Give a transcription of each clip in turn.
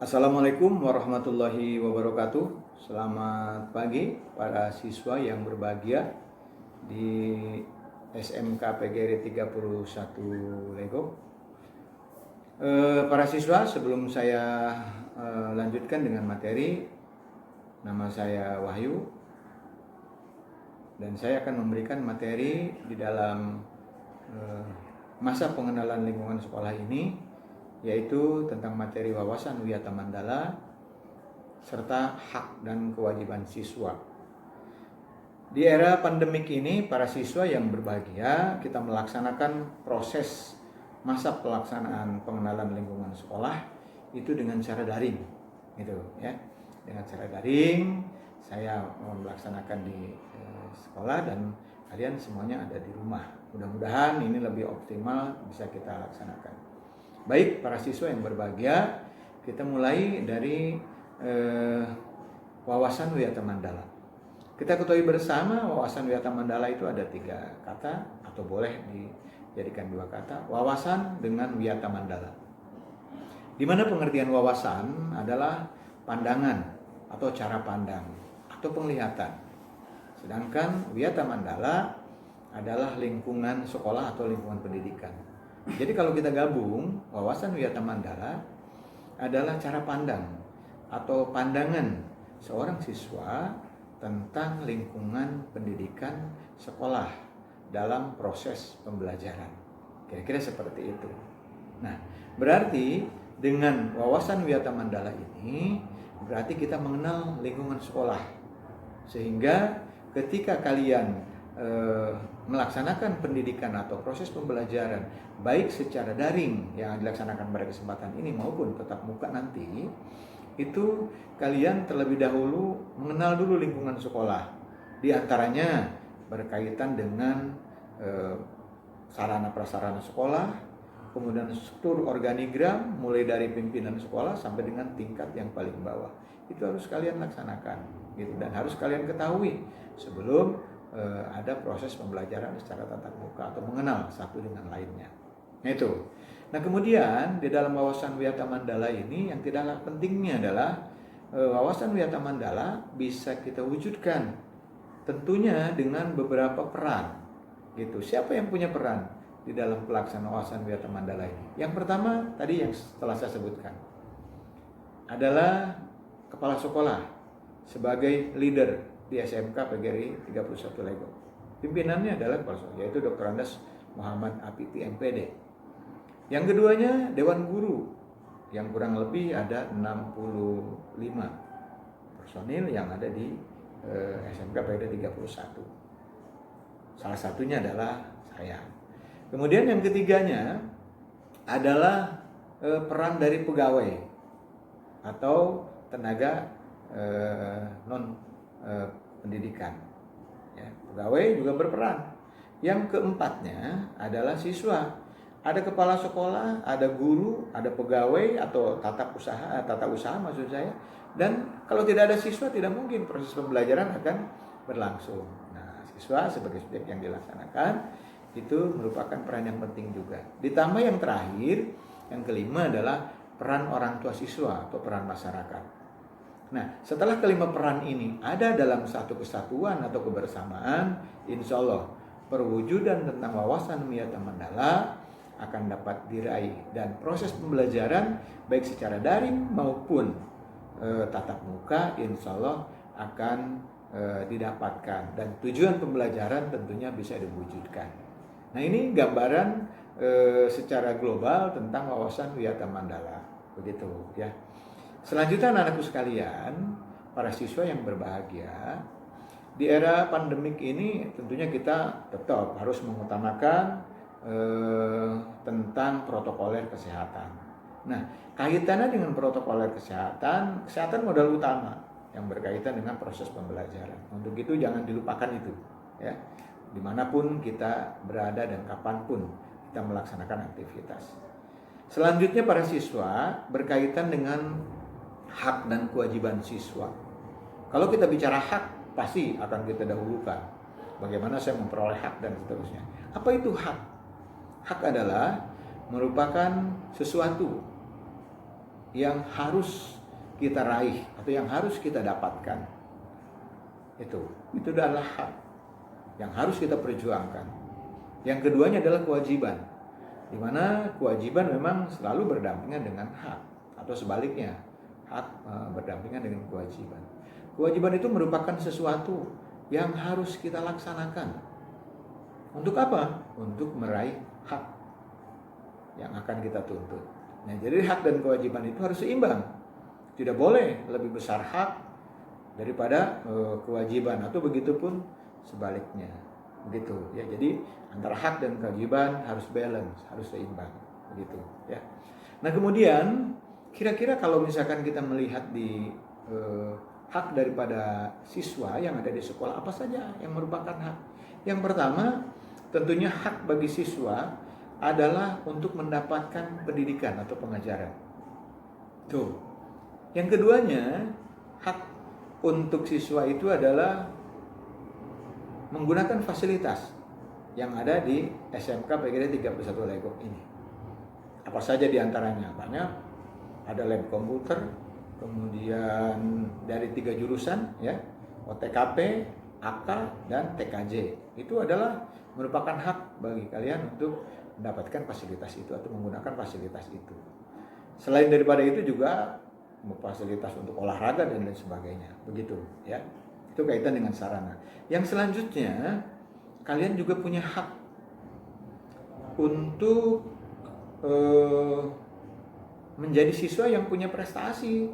Assalamualaikum warahmatullahi wabarakatuh. Selamat pagi para siswa yang berbahagia di SMK PGRI 31 Lego. Para siswa, sebelum saya lanjutkan dengan materi, nama saya Wahyu dan saya akan memberikan materi di dalam masa pengenalan lingkungan sekolah ini, yaitu tentang materi wawasan Wiyata Mandala serta hak dan kewajiban siswa. Di era pandemik ini, para siswa yang berbahagia, kita melaksanakan proses masa pelaksanaan pengenalan lingkungan sekolah itu dengan cara daring, gitu ya. Dengan cara daring, saya melaksanakan di sekolah dan kalian semuanya ada di rumah. Mudah-mudahan ini lebih optimal bisa kita laksanakan. Baik para siswa yang berbahagia, kita mulai dari wawasan Wiyata Mandala. Kita ketahui bersama wawasan Wiyata Mandala itu ada 3 kata atau boleh dijadikan 2 kata. Wawasan dengan Wiyata Mandala. Di mana pengertian wawasan adalah pandangan atau cara pandang atau penglihatan. Sedangkan Wiyata Mandala adalah lingkungan sekolah atau lingkungan pendidikan. Jadi kalau kita gabung, wawasan Wiyata Mandala adalah cara pandang atau pandangan seorang siswa tentang lingkungan pendidikan sekolah dalam proses pembelajaran. Kira-kira seperti itu. Nah, berarti dengan wawasan Wiyata Mandala ini, berarti kita mengenal lingkungan sekolah. Sehingga ketika kalian melaksanakan pendidikan atau proses pembelajaran baik secara daring yang dilaksanakan pada kesempatan ini maupun tatap muka nanti, itu kalian terlebih dahulu mengenal dulu lingkungan sekolah. Di antaranya berkaitan dengan sarana prasarana sekolah, kemudian struktur organigram mulai dari pimpinan sekolah sampai dengan tingkat yang paling bawah. Itu harus kalian laksanakan gitu, dan harus kalian ketahui sebelum ada proses pembelajaran secara tatap muka atau mengenal satu dengan lainnya. Nah itu. Nah kemudian di dalam wawasan Wiyata Mandala ini yang tidak kalah pentingnya adalah wawasan Wiyata Mandala bisa kita wujudkan tentunya dengan beberapa peran. Gitu. Siapa yang punya peran di dalam pelaksanaan wawasan Wiyata Mandala ini? Yang pertama tadi yang telah saya sebutkan adalah kepala sekolah sebagai leader di SMK PGRI 31 Lego. Pimpinannya adalah kepala sekolah, yaitu Dr. Andes Muhammad Apiti MPD. Yang keduanya Dewan Guru, yang kurang lebih ada 65 personil yang ada di SMK PGRI 31. Salah satunya adalah saya. Kemudian yang ketiganya adalah peran dari pegawai atau tenaga non pendidikan ya, pegawai juga berperan. Yang keempatnya adalah siswa. Ada kepala sekolah, ada guru, ada pegawai atau tata usaha maksud saya. Dan kalau tidak ada siswa tidak mungkin proses pembelajaran akan berlangsung. Nah, siswa sebagai subjek yang dilaksanakan itu merupakan peran yang penting juga. Ditambah yang terakhir, yang kelima adalah peran orang tua siswa atau peran masyarakat. Nah, setelah kelima peran ini ada dalam satu kesatuan atau kebersamaan, insya Allah perwujudan tentang wawasan Wiyata Mandala akan dapat diraih dan proses pembelajaran baik secara daring maupun tatap muka insya Allah akan didapatkan dan tujuan pembelajaran tentunya bisa diwujudkan. Nah, ini gambaran secara global tentang wawasan Wiyata Mandala, begitu ya. Selanjutnya anak-anakku sekalian, para siswa yang berbahagia, di era pandemik ini tentunya kita tetap harus mengutamakan tentang protokoler kesehatan. Nah, kaitannya dengan protokoler kesehatan modal utama yang berkaitan dengan proses pembelajaran. Untuk itu jangan dilupakan itu, ya. Dimanapun kita berada dan kapanpun kita melaksanakan aktivitas. Selanjutnya para siswa berkaitan dengan hak dan kewajiban siswa. Kalau kita bicara hak, pasti akan kita dahulukan. Bagaimana saya memperoleh hak dan seterusnya. Apa itu hak? Hak adalah merupakan sesuatu yang harus kita raih atau yang harus kita dapatkan. Itu adalah hak yang harus kita perjuangkan. Yang keduanya adalah kewajiban, di mana kewajiban memang selalu berdampingan dengan hak, atau sebaliknya, hak berdampingan dengan kewajiban. Kewajiban itu merupakan sesuatu yang harus kita laksanakan. Untuk apa? Untuk meraih hak yang akan kita tuntut. Nah, jadi hak dan kewajiban itu harus seimbang. Tidak boleh lebih besar hak daripada kewajiban, atau begitupun sebaliknya. Begitu ya. Jadi antara hak dan kewajiban harus balance, harus seimbang, begitu ya. Nah, kemudian kira-kira kalau misalkan kita melihat di hak daripada siswa yang ada di sekolah, apa saja yang merupakan hak? Yang pertama, tentunya hak bagi siswa adalah untuk mendapatkan pendidikan atau pengajaran. Tuh. Yang keduanya, hak untuk siswa itu adalah menggunakan fasilitas yang ada di SMK PGRI 31 Legok ini. Apa saja diantaranya? Banyak. Ada lab komputer, kemudian dari 3 jurusan ya, OTKP, AK, dan TKJ. Itu adalah merupakan hak bagi kalian untuk mendapatkan fasilitas itu atau menggunakan fasilitas itu. Selain daripada itu juga fasilitas untuk olahraga dan lain sebagainya. Begitu ya. Itu kaitan dengan sarana. Yang selanjutnya, kalian juga punya hak untuk menjadi siswa yang punya prestasi.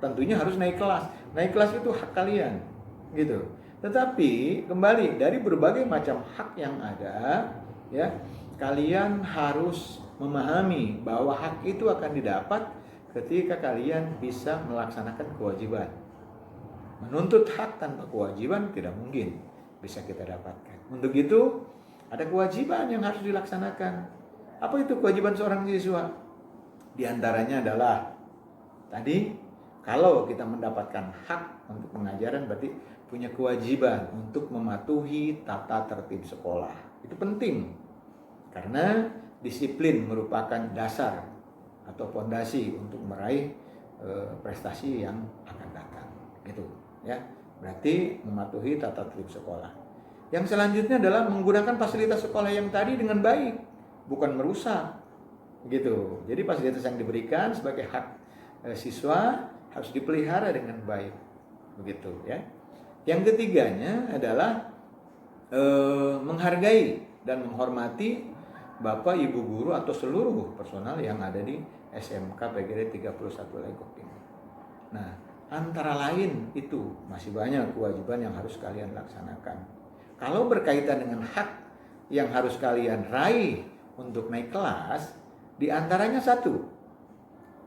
Tentunya harus naik kelas. Naik kelas itu hak kalian, gitu. Tetapi kembali dari berbagai macam hak yang ada, ya, kalian harus memahami bahwa hak itu akan didapat ketika kalian bisa melaksanakan kewajiban. Menuntut hak tanpa kewajiban tidak mungkin bisa kita dapatkan. Untuk itu ada kewajiban yang harus dilaksanakan. Apa itu kewajiban seorang siswa? Di antaranya adalah tadi, kalau kita mendapatkan hak untuk pengajaran berarti punya kewajiban untuk mematuhi tata tertib sekolah. Itu penting karena disiplin merupakan dasar atau fondasi untuk meraih prestasi yang akan datang. Gitu. Ya, berarti mematuhi tata tertib sekolah. Yang selanjutnya adalah menggunakan fasilitas sekolah yang tadi dengan baik, bukan merusak, gitu. Jadi fasilitas yang diberikan sebagai hak siswa harus dipelihara dengan baik, begitu ya. Yang ketiganya adalah menghargai dan menghormati Bapak, Ibu guru atau seluruh personal yang ada di SMK PGRI 31 Legok ini. Nah, antara lain itu masih banyak kewajiban yang harus kalian laksanakan. Kalau berkaitan dengan hak yang harus kalian raih untuk naik kelas, di antaranya satu,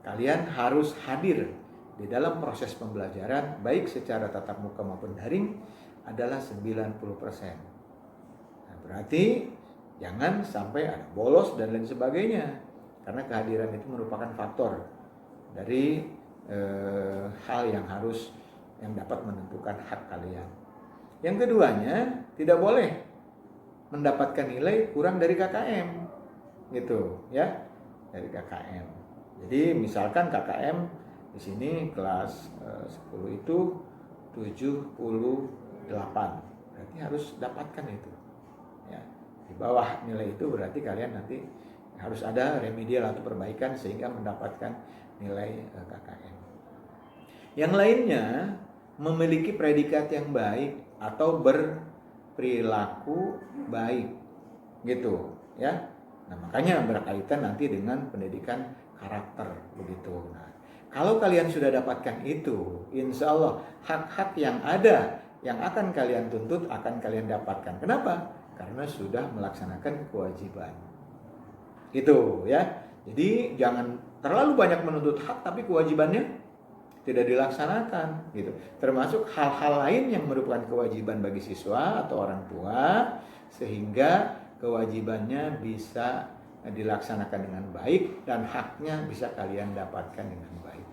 kalian harus hadir di dalam proses pembelajaran baik secara tatap muka maupun daring adalah 90%. Nah, berarti jangan sampai ada bolos dan lain sebagainya, karena kehadiran itu merupakan faktor dari hal yang dapat menentukan hak kalian. Yang keduanya, tidak boleh mendapatkan nilai kurang dari KKM, gitu ya, dari KKM. Jadi misalkan KKM di sini kelas 10 itu 78, berarti harus dapatkan itu. Ya, di bawah nilai itu berarti kalian nanti harus ada remedial atau perbaikan sehingga mendapatkan nilai KKM. Yang lainnya, memiliki predikat yang baik atau berperilaku baik, gitu ya. Nah, makanya berkaitan nanti dengan pendidikan karakter, begitu. Nah, kalau kalian sudah dapatkan itu, insya Allah hak-hak yang ada yang akan kalian tuntut akan kalian dapatkan. Kenapa? Karena sudah melaksanakan kewajiban. Itu ya. Jadi jangan terlalu banyak menuntut hak tapi kewajibannya tidak dilaksanakan, gitu. Termasuk hal-hal lain yang merupakan kewajiban bagi siswa atau orang tua, sehingga kewajibannya bisa dilaksanakan dengan baik dan haknya bisa kalian dapatkan dengan baik.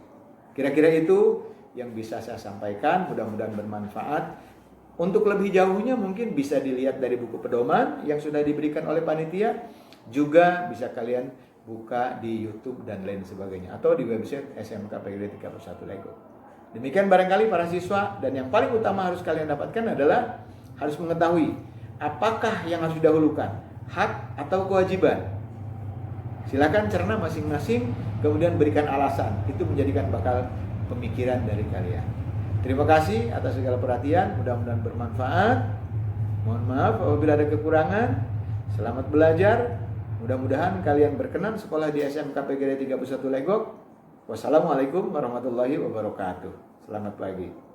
Kira-kira itu yang bisa saya sampaikan, mudah-mudahan bermanfaat. Untuk lebih jauhnya mungkin bisa dilihat dari buku pedoman yang sudah diberikan oleh panitia, juga bisa kalian buka di YouTube dan lain sebagainya, atau di website SMK PGRI 31 Legok. Demikian barangkali para siswa, dan yang paling utama harus kalian dapatkan adalah harus mengetahui apakah yang harus didahulukan, hak atau kewajiban. Silakan cerna masing-masing, kemudian berikan alasan. Itu menjadikan bakal pemikiran dari kalian. Terima kasih atas segala perhatian, mudah-mudahan bermanfaat. Mohon maaf apabila ada kekurangan. Selamat belajar. Mudah-mudahan kalian berkenan sekolah di SMK PGRI 31 Legok. Wassalamualaikum warahmatullahi wabarakatuh. Selamat pagi.